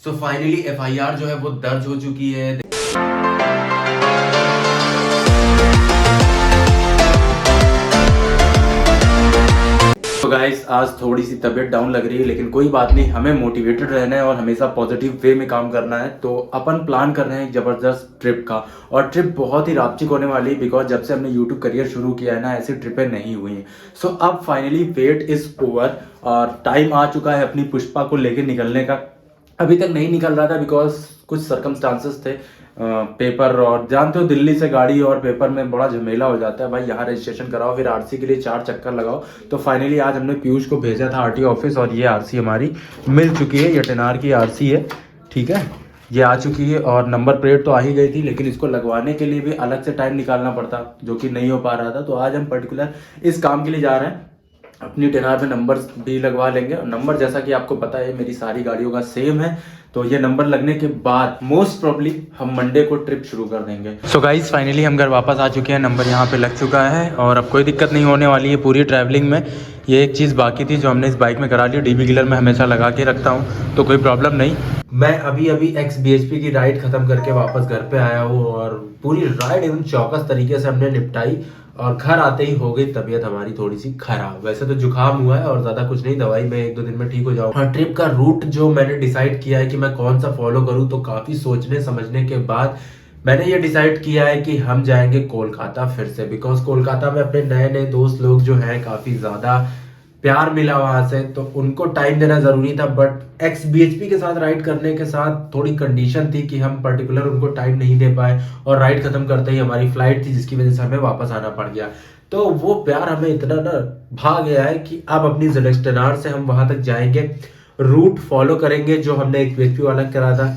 So finally FIR जो है वो दर्ज हो चुकी है। तो गाइस आज थोड़ी सी तबीयत डाउन लग रही है, लेकिन कोई बात नहीं, हमें मोटिवेटेड रहना है और हमेशा पॉजिटिव वे में काम करना है। तो अपन प्लान कर रहे हैं एक जबरदस्त ट्रिप का, और ट्रिप बहुत ही रापचिक होने वाली है बिकॉज जब से हमने यूट्यूब करियर शुरू किया है ना, ऐसी ट्रिपें नहीं हुई हैं। सो अब फाइनली वेट इज ओवर और टाइम आ चुका है अपनी पुष्पा को लेके निकलने का। अभी तक नहीं निकल रहा था बिकॉज कुछ सर्कमस्टांसेस थे, पेपर, और जानते हो दिल्ली से गाड़ी और पेपर में बड़ा झमेला हो जाता है भाई। यहाँ रजिस्ट्रेशन कराओ, फिर आरसी के लिए 4 चक्कर लगाओ। तो फाइनली आज हमने पीयूष को भेजा था आरटीओ ऑफिस और ये आरसी हमारी मिल चुकी है। ये टेनार की आरसी है, ठीक है, ये आ चुकी है और नंबर प्लेट तो आ ही गई थी, लेकिन इसको लगवाने के लिए भी अलग से टाइम निकालना पड़ता, जो कि नहीं हो पा रहा था। तो आज हम पर्टिकुलर इस काम के लिए जा रहे हैं, अपनी टेनार पे नंबर भी लगवा लेंगे। और नंबर जैसा कि आपको पता है मेरी सारी गाड़ियों का सेम है, तो ये नंबर लगने के बाद मोस्ट प्रोबेबली हम मंडे को ट्रिप शुरू कर देंगे। सो गाइस फाइनली हम घर वापस आ चुके हैं, नंबर यहाँ पे लग चुका है और अब कोई दिक्कत नहीं होने वाली है पूरी ट्रैवलिंग में। ये एक चीज़ बाकी थी जो हमने इस बाइक में करा ली, DB गिलर में हमेशा लगा के रखता हूँ, तो कोई प्रॉब्लम नहीं। मैं अभी XBHP की राइड खत्म करके वापस घर पे आया हूँ और पूरी राइड एकदम चौकस तरीके से हमने निपटाई और घर आते ही हो गई तबीयत हमारी थोड़ी सी खराब। वैसे तो जुकाम हुआ है और ज्यादा कुछ नहीं, दवाई में 1-2 दिन में ठीक हो जाऊँ। हाँ, ट्रिप का रूट जो मैंने डिसाइड किया है कि मैं कौन सा फॉलो करूँ, तो काफी सोचने समझने के बाद मैंने ये डिसाइड किया है कि हम जाएंगे कोलकाता फिर से, बिकॉज कोलकाता में अपने नए नए दोस्त लोग जो हैं काफी ज्यादा प्यार मिला वहां से, तो उनको टाइम देना जरूरी था। बट XBHP के साथ राइड करने के साथ थोड़ी कंडीशन थी कि हम पर्टिकुलर उनको टाइम नहीं दे पाए और राइड खत्म करते ही हमारी फ्लाइट थी, जिसकी वजह से हमें वापस आना पड़ गया। तो वो प्यार हमें इतना ना भाग गया है कि अब अपनी ZX टेनार से हम वहां तक जाएंगे, रूट फॉलो करेंगे जो हमने XBHP वाला करा था,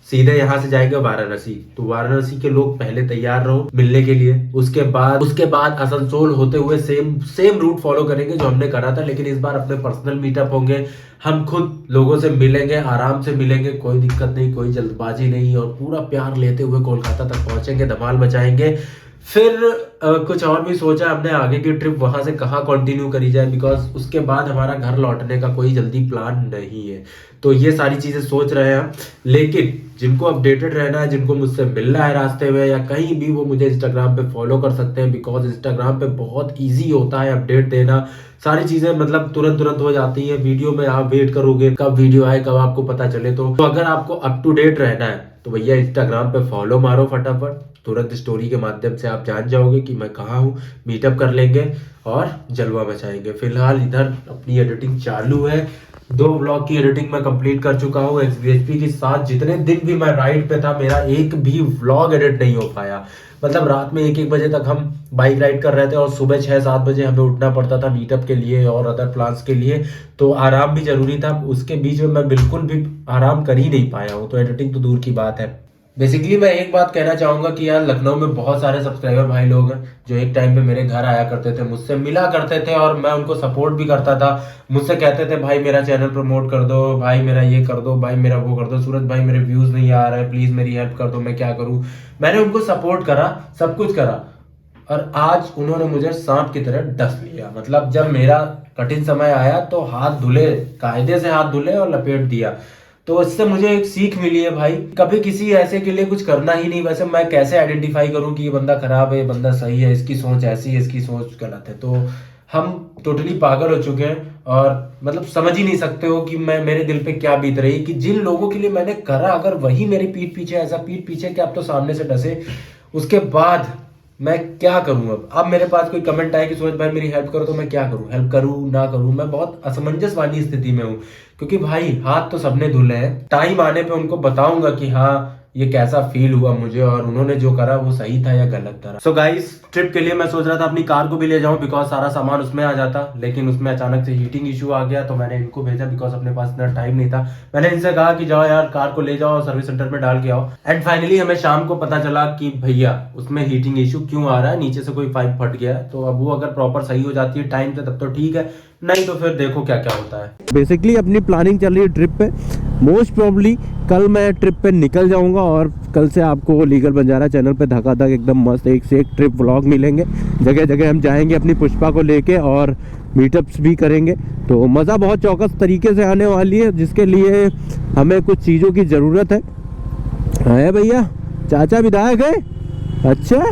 सीधे यहाँ से जाएंगे वाराणसी। तो वाराणसी के लोग पहले तैयार रहो मिलने के लिए। उसके बाद आसनसोल होते हुए सेम रूट फॉलो करेंगे जो हमने करा था, लेकिन इस बार अपने पर्सनल मीटअप होंगे, हम खुद लोगों से मिलेंगे, आराम से मिलेंगे, कोई दिक्कत नहीं, कोई जल्दबाजी नहीं, और पूरा प्यार लेते हुए कोलकाता तक पहुंचेंगे, धमाल मचाएंगे। फिर कुछ और भी सोचा हमने, आगे की ट्रिप वहां से कहाँ कंटिन्यू करी जाए, बिकॉज उसके बाद हमारा घर लौटने का कोई जल्दी प्लान नहीं है। तो ये सारी चीजें सोच रहे हैं, लेकिन जिनको अपडेटेड रहना है, जिनको मुझसे मिलना है रास्ते में या कहीं भी, वो मुझे इंस्टाग्राम पे फॉलो कर सकते हैं, बिकॉज इंस्टाग्राम पे बहुत ईजी होता है अपडेट देना। सारी चीजें मतलब तुरंत हो जाती है। वीडियो में आप वेट करोगे कब वीडियो आए, कब आपको पता चले। तो अगर आपको अप टू डेट रहना है तो भैया इंस्टाग्राम पे फॉलो मारो फटाफट, तुरंत स्टोरी के माध्यम से आप जान जाओगे कि मैं कहाँ हूँ। मीटअप कर लेंगे और जलवा मचाएंगे। फिलहाल इधर अपनी एडिटिंग चालू है, 2 व्लॉग की एडिटिंग मैं कंप्लीट कर चुका हूँ XBHP के साथ। जितने दिन भी मैं राइड पे था, मेरा एक भी व्लॉग एडिट नहीं हो पाया। मतलब रात में 1-1 बजे तक हम बाइक राइड कर रहे थे और सुबह 6-7 बजे हमें उठना पड़ता था मीटअप के लिए और अदर प्लान्स के लिए, तो आराम भी जरूरी था। उसके बीच में मैं बिल्कुल भी आराम कर ही नहीं पाया हूँ, तो एडिटिंग तो दूर की बात है। बेसिकली मैं एक बात कहना चाहूंगा कि यार लखनऊ में बहुत सारे सब्सक्राइबर भाई लोग हैं जो एक टाइम पे मेरे घर आया करते थे, मुझसे मिला करते थे और मैं उनको सपोर्ट भी करता था। मुझसे कहते थे भाई मेरा चैनल प्रमोट कर दो, भाई मेरा ये कर दो, भाई मेरा वो कर दो, सूरज भाई मेरे व्यूज नहीं आ रहे, प्लीज मेरी हेल्प कर दो, मैं क्या करूं। मैंने उनको सपोर्ट करा, सब कुछ करा, और आज उन्होंने मुझे सांप की तरह डस लिया। मतलब जब मेरा कठिन समय आया तो हाथ धुले, कायदे से हाथ धुले और लपेट दिया। तो इससे मुझे एक सीख मिली है भाई, कभी किसी ऐसे के लिए कुछ करना ही नहीं। वैसे मैं कैसे आइडेंटिफाई करूं कि ये बंदा खराब है, ये बंदा सही है, इसकी सोच ऐसी है, इसकी सोच गलत है। तो हम टोटली पागल हो चुके हैं और मतलब समझ ही नहीं सकते हो कि मैं मेरे दिल पे क्या बीत रही कि जिन लोगों के लिए मैंने करा, अगर वही मेरी पीठ पीछे ऐसा पीठ पीछे कि आप तो सामने से डसे, उसके बाद मैं क्या करूं। अब मेरे पास कोई कमेंट आए कि सूरज भाई मेरी हेल्प करो, तो मैं क्या करूं, हेल्प करूं ना करूं। मैं बहुत असमंजस वाली स्थिति में हूं, क्योंकि भाई हाथ तो सबने धुले हैं। टाइम आने पे उनको बताऊंगा कि हाँ ये कैसा फील हुआ मुझे और उन्होंने जो करा वो सही था या गलत था। सो गाइस ट्रिप के लिए मैं सोच रहा था अपनी कार को भी ले जाऊं, बिकॉज सारा सामान उसमें आ जाता, लेकिन उसमें अचानक से हीटिंग इशू आ गया, तो मैंने इनको भेजा बिकॉज अपने पास इतना टाइम नहीं था। मैंने इनसे कहा कि जाओ यार कार को ले जाओ, सर्विस सेंटर में डाल के आओ। एंड फाइनली हमें शाम को पता चला कि भैया उसमें हीटिंग इशू क्यों आ रहा है, नीचे से कोई पाइप फट गया है। तो अब वो अगर प्रॉपर सही हो जाती है टाइम से तब तो ठीक है, नहीं तो फिर देखो क्या क्या होता है। बेसिकली अपनी प्लानिंग चल रही है ट्रिप पे। मोस्ट प्रोबेबली कल मैं ट्रिप पे निकल जाऊंगा और कल से आपको लीगल बंजारा चैनल पे धकाधक एकदम मस्त एक से एक ट्रिप व्लॉग मिलेंगे। जगह जगह हम जाएंगे अपनी पुष्पा को लेके और मीटअप्स भी करेंगे। तो मज़ा बहुत चौकस तरीके से आने वाली है, जिसके लिए हमें कुछ चीज़ों की ज़रूरत है भैया। चाचा विधायक है, अच्छा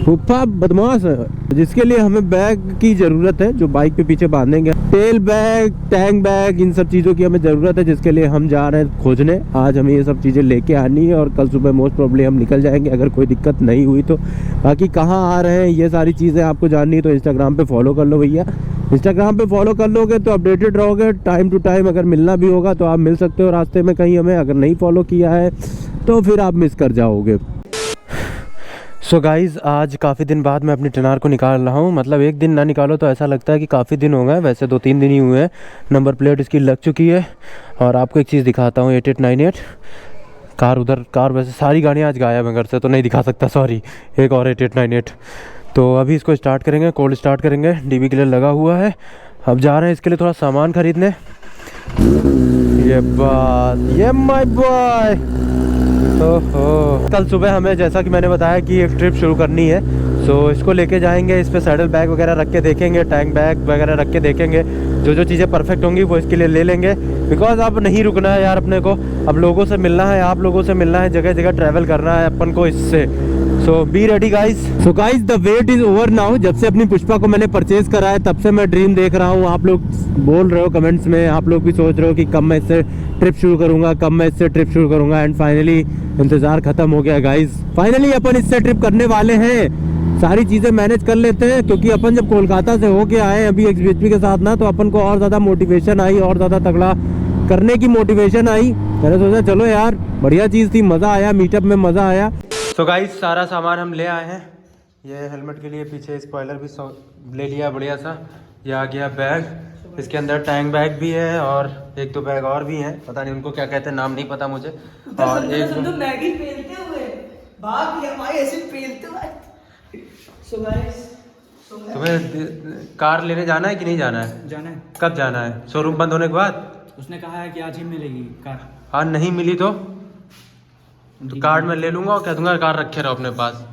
फूफा बदमाश है, जिसके लिए हमें बैग की ज़रूरत है जो बाइक पे पीछे बांधेंगे। तेल बैग, टैंक बैग, इन सब चीज़ों की हमें ज़रूरत है, जिसके लिए हम जा रहे हैं खोजने। आज हमें ये सब चीज़ें लेके आनी है और कल सुबह मोस्ट प्रॉब्ली हम निकल जाएंगे, अगर कोई दिक्कत नहीं हुई तो। बाकी कहाँ आ रहे हैं ये सारी चीज़ें आपको जाननी है तो इंस्टाग्राम पर फॉलो कर लो भैया। इंस्टाग्राम पे फॉलो कर लोगे तो अपडेटेड रहोगे, टाइम टू टाइम अगर मिलना भी होगा तो आप मिल सकते हो रास्ते में कहीं हमें। अगर नहीं फॉलो किया है तो फिर आप मिस कर जाओगे। सो गाइज़, आज काफ़ी दिन बाद मैं अपनी टेनार को निकाल रहा हूँ। मतलब एक दिन ना निकालो तो ऐसा लगता है कि काफ़ी दिन हो गए, वैसे 2-3 दिन ही हुए हैं। नंबर प्लेट इसकी लग चुकी है। और आपको एक चीज़ दिखाता हूँ, 8898 कार वैसे सारी गाड़ियाँ आज गायब हैं घर से तो नहीं दिखा सकता, सॉरी। एक और 8898। तो अभी इसको स्टार्ट करेंगे, कोल्ड स्टार्ट करेंगे। डीबी क्लियर लगा हुआ है। अब जा रहे हैं इसके लिए थोड़ा सामान खरीदने। ये माय बॉय। ओहो, कल सुबह हमें जैसा कि मैंने बताया कि एक ट्रिप शुरू करनी है। सो इसको लेके जाएंगे, इस पे सैडल बैग वगैरह रख के देखेंगे, टैंक बैग वगैरह रख के देखेंगे। जो चीज़ें परफेक्ट होंगी वो इसके लिए ले लेंगे। बिकॉज अब नहीं रुकना है यार अपने को, अब लोगों से मिलना है, आप लोगों से मिलना है, जगह जगह ट्रैवल करना है अपन को इससे। So be ready guys. So guys, the wait is over now. जब से अपनी पुष्पा को मैंने परचेज करा है तब से मैं ड्रीम देख रहा हूँ। आप लोग बोल रहे हो कमेंट्स में, आप लोग भी सोच रहे हो कि कब मैं इससे ट्रिप शुरू करूंगा, एंड फाइनली इंतजार खत्म हो गया गाइज। फाइनली अपन इससे ट्रिप करने वाले हैं। सारी चीज़ें मैनेज कर लेते हैं, क्योंकि अपन जब कोलकाता से होके आए अभी XBHP के साथ ना, तो अपन को और ज़्यादा मोटिवेशन आई, और ज़्यादा तगड़ा करने की मोटिवेशन आई। मैंने सोचा चलो यार बढ़िया चीज़ थी, मज़ा आया, मीटअप में मज़ा आया। तो गाइस, सारा सामान हम ले आए हैं। ये हेलमेट के लिए पीछे स्पॉइलर भी ले लिया बढ़िया सा। ये आ गया बैग, इसके अंदर टैंक बैग भी है और 1-2 बैग और भी हैं, पता नहीं उनको क्या कहते हैं, नाम नहीं पता मुझे। और एक मैगी पेलते हुए भाग गया भाई, ऐसे पेलते हुए। सो गाइस, तुम्हें कार लेने जाना है कि नहीं जाना है? जाना है। कब जाना है? शोरूम बंद होने के बाद? उसने कहा है कि आज ही मिलेगी कार। हाँ, नहीं मिली तो कार्ड में ले लूंगा और कह दूंगा कार रखे रहो अपने पास,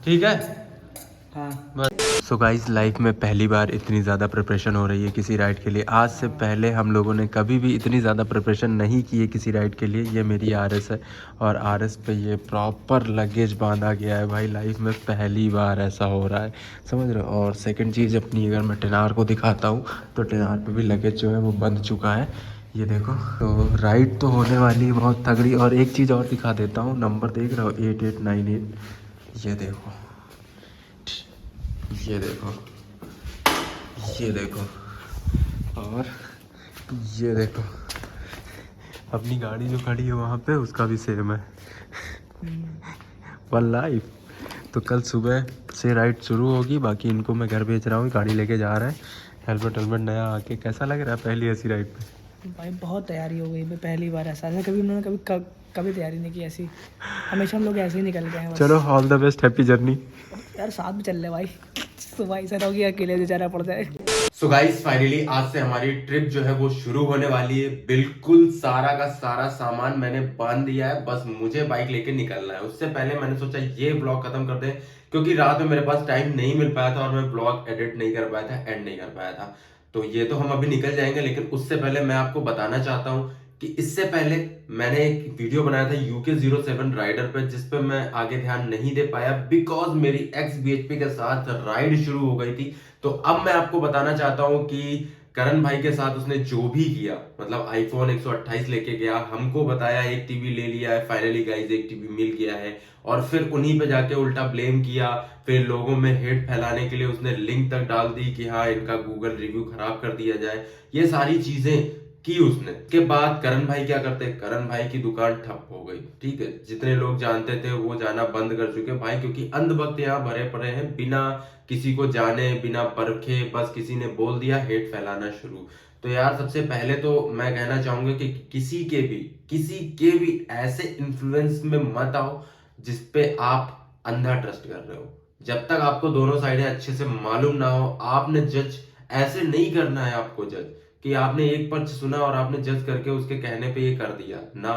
ठीक है? हाँ बस। सो गाइस, लाइफ में पहली बार इतनी ज़्यादा प्रिपरेशन हो रही है किसी राइड के लिए। आज से पहले हम लोगों ने कभी भी इतनी ज़्यादा प्रिपरेशन नहीं की है किसी राइड के लिए। ये मेरी RS है और RS पे ये प्रॉपर लगेज बांधा गया है भाई। लाइफ में पहली बार ऐसा हो रहा है, समझ रहे हो? और सेकंड चीज़ अपनी, अगर मैं टेनार को दिखाता हूँ तो टेनार पे भी लगेज जो है वो बंध चुका है, ये देखो। तो राइड तो होने वाली है बहुत तगड़ी। और एक चीज़ और दिखा देता हूँ, नंबर देख रहे हो 8898, ये देखो, ये देखो, ये देखो, और ये देखो। अपनी गाड़ी जो खड़ी है वहाँ पे उसका भी सेम है। One life. तो कल सुबह से राइड शुरू होगी। बाकी इनको मैं घर भेज रहा हूँ, गाड़ी लेके जा रहे हैं। हेलमेट नया आके कैसा लग रहा है पहली ऐसी राइड पे? भाई बहुत तैयारी हो गई भाई, पहली बार ऐसा कभी उन्होंने कभी तैयारी नहीं की ऐसी। हमेशा हम लोग ऐसे ही निकल गए हैं बस। चलो, all the best, happy journey. यार साथ में चल ले भाई, सुबह ऐसा होगी अकेले जाना पड़ जाए। सो गाइस, फाइनली आज से हमारी ट्रिप जो है वो शुरू होने वाली है। बिल्कुल सारा का सारा सामान मैंने बांध दिया है, बस मुझे बाइक लेके निकलना है। उससे पहले मैंने सोचा ये ब्लॉग खत्म कर दें, क्योंकि रात में मेरे पास टाइम नहीं मिल पाया था और मैं ब्लॉग एडिट नहीं कर पाया था, एंड नहीं कर पाया था। तो ये तो हम अभी निकल जाएंगे, लेकिन उससे पहले मैं आपको बताना चाहता हूँ कि इससे पहले मैंने एक वीडियो बनाया था UK07 राइडर पे, जिसपे मैं आगे ध्यान नहीं दे पाया बिकॉज मेरी XBHP के साथ राइड शुरू हो गई थी। तो अब मैं आपको बताना चाहता हूं कि करण भाई के साथ उसने जो भी किया, मतलब आईफोन 128 लेके गया, हमको बताया 1 TB ले लिया है, फाइनली गाइस 1 TB मिल गया है, और फिर उन्हीं पे जाके उल्टा ब्लेम किया। फिर लोगों में हेट फैलाने के लिए उसने लिंक तक डाल दी कि हाँ इनका गूगल रिव्यू खराब कर दिया जाए। ये सारी चीजें की उसने। के बाद करण भाई क्या करते, करण भाई की दुकान ठप हो गई, ठीक है? जितने लोग जानते थे वो जाना बंद कर चुके भाई, क्योंकि अंधभक्त यहाँ भरे पड़े हैं, बिना किसी को जाने, बिना परखे, बस किसी ने बोल दिया, हेट फैलाना शुरू। तो यार सबसे पहले तो मैं कहना चाहूंगा कि किसी के भी ऐसे इन्फ्लुएंस में मत आओ जिसपे आप अंधा ट्रस्ट कर रहे हो। जब तक आपको दोनों साइडें अच्छे से मालूम ना हो, आपने जज ऐसे नहीं करना है। आपको जज कि आपने एक पक्ष सुना और आपने जज करके उसके कहने पे ये कर दिया ना।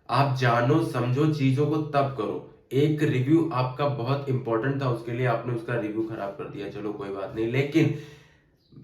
आप जानो समझो चीजों को तब करो। एक रिव्यू आपका बहुत इंपॉर्टेंट था, उसके लिए आपने उसका रिव्यू खराब कर दिया, चलो कोई बात नहीं। लेकिन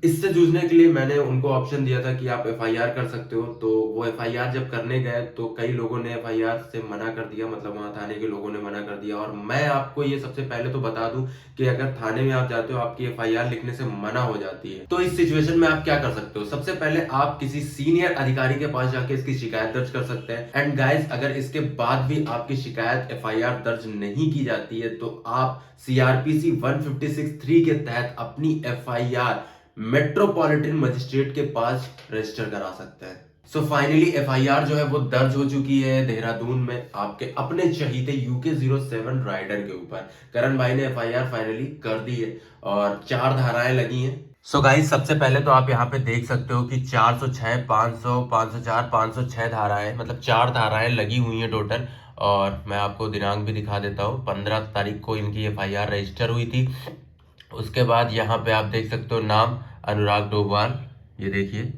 इससे जूझने के लिए मैंने उनको ऑप्शन दिया था कि आप एफआईआर कर सकते हो। तो वो एफआईआर जब करने गए तो कई लोगों ने एफआईआर से मना कर दिया, मतलब वहां थाने के लोगों ने मना कर दिया। और मैं आपको ये सबसे पहले तो बता दूं कि अगर थाने में आप जाते हो आपकी एफआईआर लिखने से मना हो जाती है। तो इस सिचुएशन में आप क्या कर सकते हो? सबसे पहले आप किसी सीनियर अधिकारी के पास जाके इसकी शिकायत दर्ज कर सकते हैं। एंड गाइस, अगर इसके बाद भी आपकी शिकायत एफआईआर दर्ज नहीं की जाती है तो आप सीआरपीसी 156(3) के तहत अपनी एफआईआर मेट्रोपॉलिटन मजिस्ट्रेट के पास रजिस्टर करा सकते हैं। सो फाइनली एफआईआर जो है वो दर्ज हो चुकी है देहरादून में आपके अपने चहीते UK07 राइडर के ऊपर। करण भाई ने एफआईआर फाइनली कर दी है और 4 धाराएं लगी हैं। सो गाइस, सबसे पहले तो आप यहाँ पे देख सकते हो कि 406, 500, 504, 506 धाराएं, मतलब 4 धाराएं लगी हुई हैं टोटल। और मैं आपको दिनांक भी दिखा देता हूँ, 15 तारीख को इनकी एफआईआर रजिस्टर हुई थी। उसके बाद यहाँ पे आप देख सकते हो नाम अनुराग डोभाल, ये देखिए।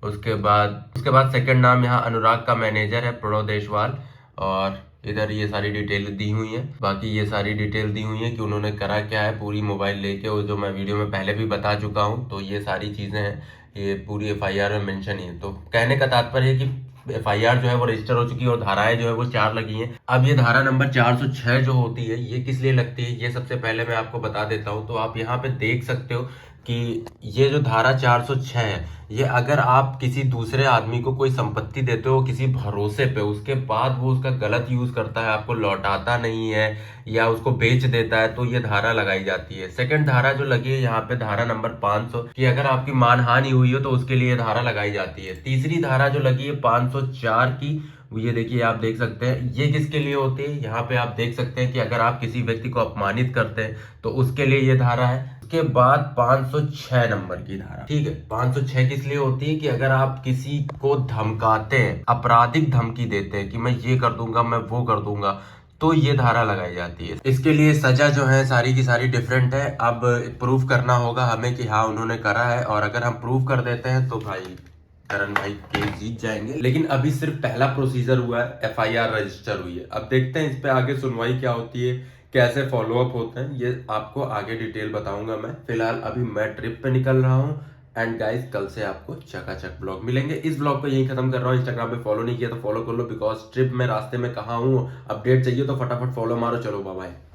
उसके बाद सेकंड नाम यहाँ अनुराग का मैनेजर है प्रणव देशवाल। और इधर ये सारी डिटेल दी हुई है। बाकी ये सारी डिटेल दी हुई है कि उन्होंने करा क्या है, पूरी मोबाइल लेके, वो जो मैं वीडियो में पहले भी बता चुका हूँ। तो ये सारी चीजें हैं, ये पूरी एफआईआर में मेंशन है। तो कहने का तात्पर्य है कि एफआईआर जो है वो रजिस्टर हो चुकी है और धाराएं जो है वो 4 लगी हैं। अब ये धारा नंबर 406 जो होती है ये किस लिए लगती है, ये सबसे पहले मैं आपको बता देता हूँ। तो आप यहाँ पे देख सकते हो कि ये जो धारा 406 है, ये अगर आप किसी दूसरे आदमी को कोई संपत्ति देते हो किसी भरोसे पे, उसके बाद वो उसका गलत यूज करता है, आपको लौटाता नहीं है या उसको बेच देता है, तो ये धारा लगाई जाती है। सेकंड धारा जो लगी है यहाँ पे, धारा नंबर 500, कि अगर आपकी मानहानि हुई हो तो उसके लिए धारा लगाई जाती है। तीसरी धारा जो लगी है 504 की, ये देखिए, आप देख सकते हैं ये किसके लिए होती है। यहाँ पे आप देख सकते हैं कि अगर आप किसी व्यक्ति को अपमानित करते हैं तो उसके लिए ये धारा है। उसके बाद 506 नंबर की धारा, ठीक है। 506 किस लिए होती है कि अगर आप किसी को धमकाते हैं, आपराधिक धमकी देते हैं कि मैं ये कर दूंगा, मैं वो कर दूंगा, तो ये धारा लगाई जाती है। इसके लिए सजा जो है सारी की सारी डिफरेंट है। अब प्रूफ करना होगा हमें कि हाँ उन्होंने करा है, और अगर हम प्रूफ कर देते हैं तो भाई करण भाई केस जीत जाएंगे। लेकिन अभी सिर्फ पहला प्रोसीजर हुआ है, एफआईआर रजिस्टर हुई है। अब देखते हैं इस पे आगे सुनवाई क्या होती है, कैसे फॉलो अप होते हैं, ये आपको आगे डिटेल बताऊंगा मैं। फिलहाल अभी मैं ट्रिप पे निकल रहा हूँ। एंड गाइस, कल से आपको चकाचक ब्लॉग मिलेंगे। इस ब्लॉग को यहीं खत्म कर रहा हूँ। इंस्टाग्राम पे फॉलो नहीं किया तो फॉलो कर लो, बिकॉज ट्रिप में रास्ते में कहाँ हूँ, अपडेट चाहिए तो फटाफट फॉलो मारो। चलो बाय बाय।